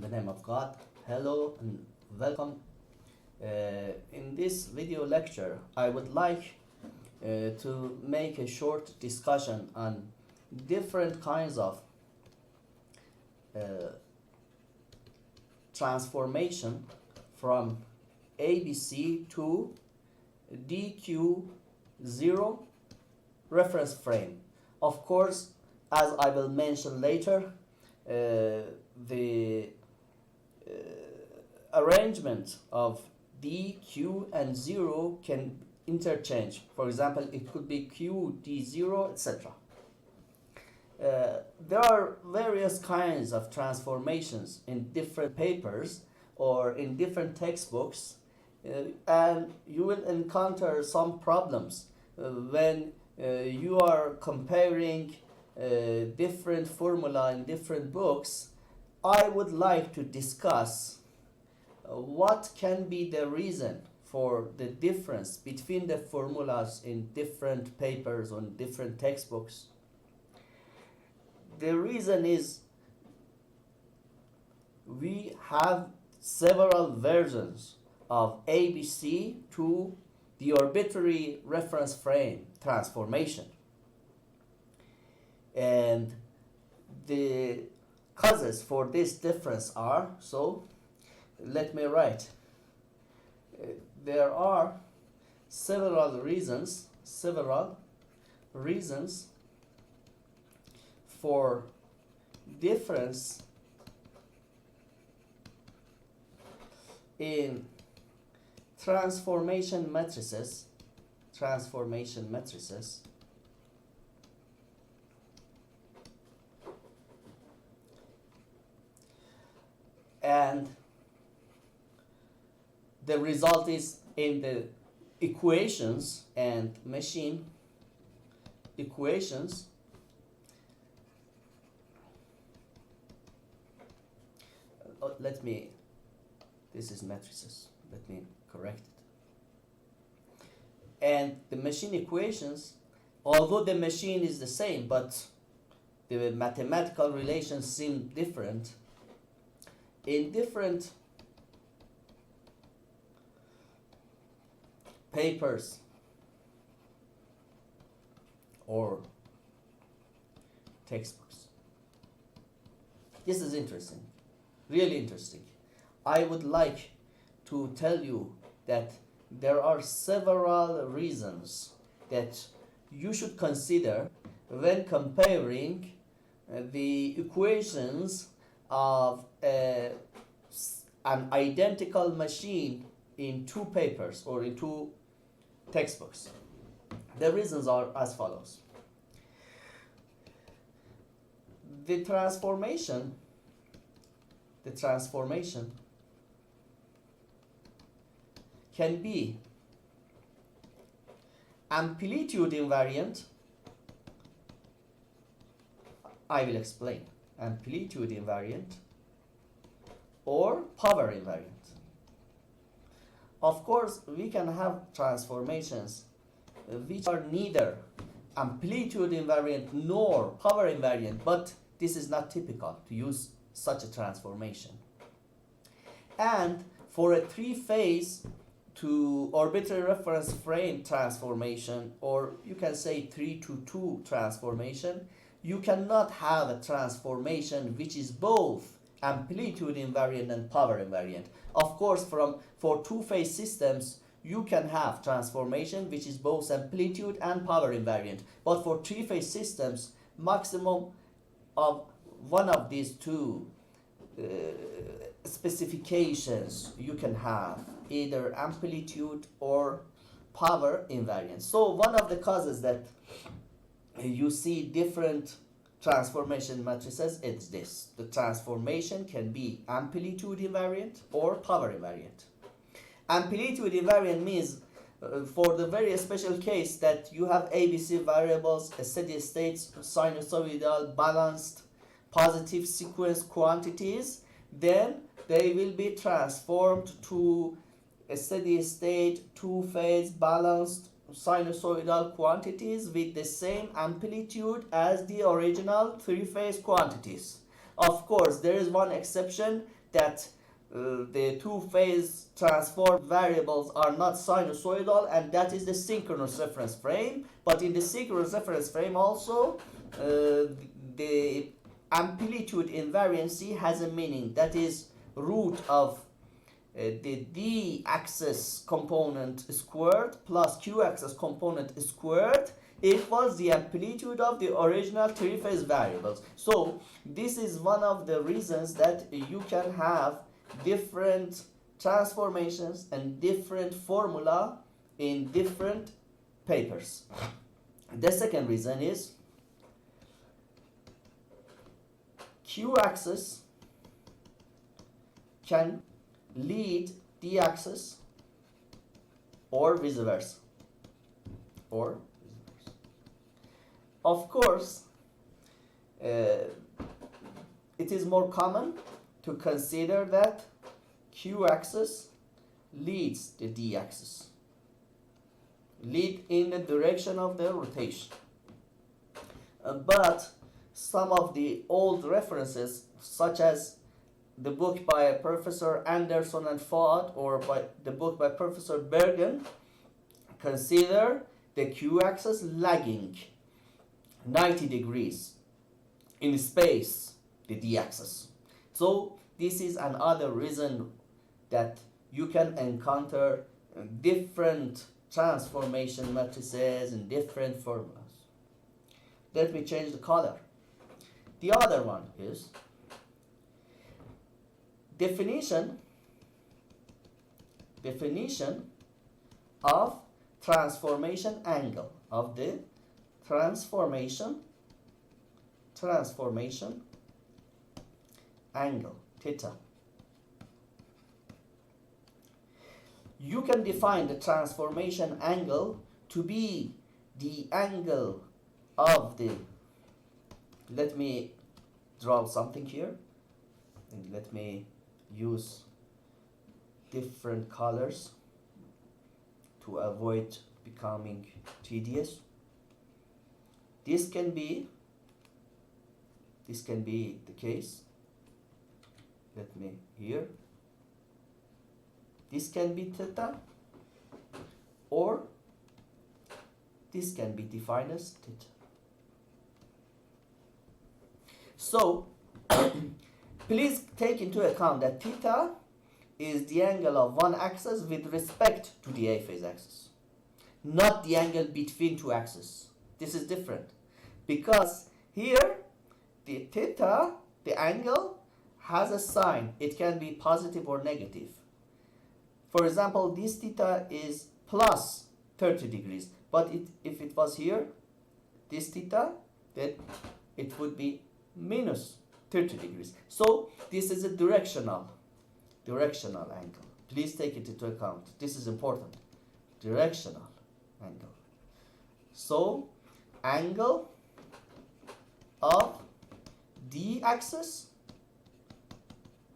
the name of God. Hello and welcome. In this video lecture, I would like to make a short discussion on different kinds of uh, transformation from ABC to DQ0 reference frame. Of course, as I will mention later, the arrangement of D, Q, and 0 can interchange. For example, it could be Q, D0, etc. There are various kinds of transformations in different papers or in different textbooks, and you will encounter some problems when you are comparing different formula in different books. I would like to discuss what can be the reason for the difference between the formulas in different papers on different textbooks. The reason is we have several versions of ABC to the arbitrary reference frame transformation. And the causes for this difference are, so let me write. There are several reasons for difference in transformation matrices and the result is in the equations and machine equations. This is matrices, let me correct it. And the machine equations, although the machine is the same, but the mathematical relations seem different. In different papers or textbooks. This is interesting, really interesting. I would like to tell you that there are several reasons that you should consider when comparing the equations of an identical machine in two papers or in two textbooks. The reasons are as follows. The transformation can be amplitude invariant. I will explain. Amplitude invariant or power invariant. Of course, we can have transformations which are neither amplitude invariant nor power invariant, but this is not typical to use such a transformation. And for a three-phase to arbitrary reference frame transformation, or you can say 3-to-2 transformation, you cannot have a transformation which is both amplitude invariant and power invariant. Of course, for two-phase systems, you can have transformation which is both amplitude and power invariant. But for three-phase systems, maximum of one of these two specifications you can have, either amplitude or power invariant. So one of the causes that you see different transformation matrices is this. The transformation can be amplitude invariant or power invariant. Amplitude invariant means for the very special case that you have ABC variables, a steady state, sinusoidal, balanced, positive sequence quantities, then they will be transformed to a steady state, two-phase, balanced, sinusoidal quantities with the same amplitude as the original three-phase quantities. Of course, there is one exception, that the two-phase transform variables are not sinusoidal, and that is the synchronous reference frame. But in the synchronous reference frame also, the amplitude invariancy has a meaning, that is root of the d-axis component squared plus q-axis component squared equals the amplitude of the original three-phase variables. So this is one of the reasons that you can have different transformations and different formula in different papers. The second reason is q-axis can lead d-axis or vice versa. Of course, it is more common to consider that q-axis leads the d-axis, lead in the direction of the rotation. But some of the old references, such as the book by Professor Anderson and Ford, or by the book by Professor Bergen, consider the q-axis lagging 90 degrees in space, the d-axis. So this is another reason that you can encounter different transformation matrices and different formulas. Let me change the color. The other one is definition of transformation angle, of the transformation angle, theta. You can define the transformation angle to be the angle of the, let me draw something here, and let me use different colors to avoid becoming tedious. This can be the case. Let me here. This can be theta, or this can be defined as theta. So please take into account that theta is the angle of one axis with respect to the A phase axis, not the angle between two axes. This is different, because here the theta, the angle, has a sign. It can be positive or negative. For example, this theta is plus 30 degrees, but if it was here, this theta, then it would be minus 30 degrees. So this is a directional angle. Please take it into account. This is important. Directional angle. So angle of d axis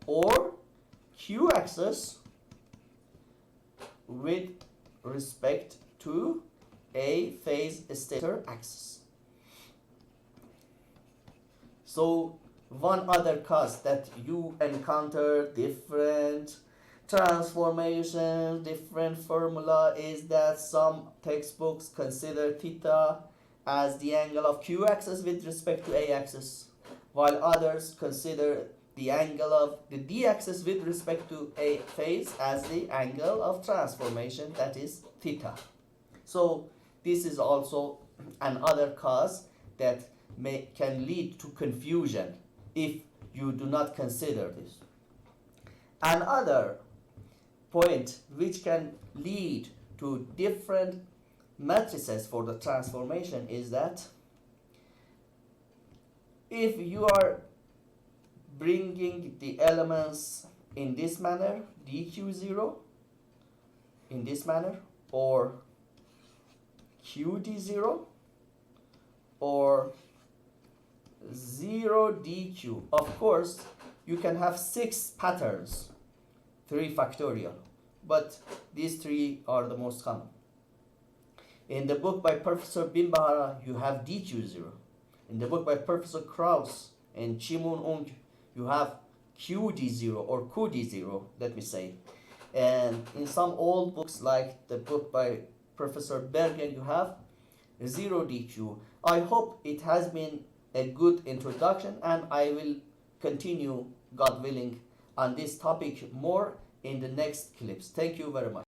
or q axis with respect to a phase stator axis. So one other cause that you encounter different transformations, different formula, is that some textbooks consider theta as the angle of q axis with respect to a axis, while others consider the angle of the d axis with respect to a phase as the angle of transformation, that is theta. So this is also another cause that can lead to confusion if you do not consider this. Another point which can lead to different matrices for the transformation is that if you are bringing the elements in this manner, dq0 in this manner, or qd0, or 0 dq. Of course, you can have 6 patterns, 3 factorial, but these 3 are the most common. In the book by Professor Bimbahara, you have dq0. In the book by Professor Krauss and Chimun Ung, you have QD0 or QD0, let me say. And in some old books, like the book by Professor Berger, you have 0DQ. I hope it has been a good introduction, and I will continue, God willing, on this topic more in the next clips. Thank you very much.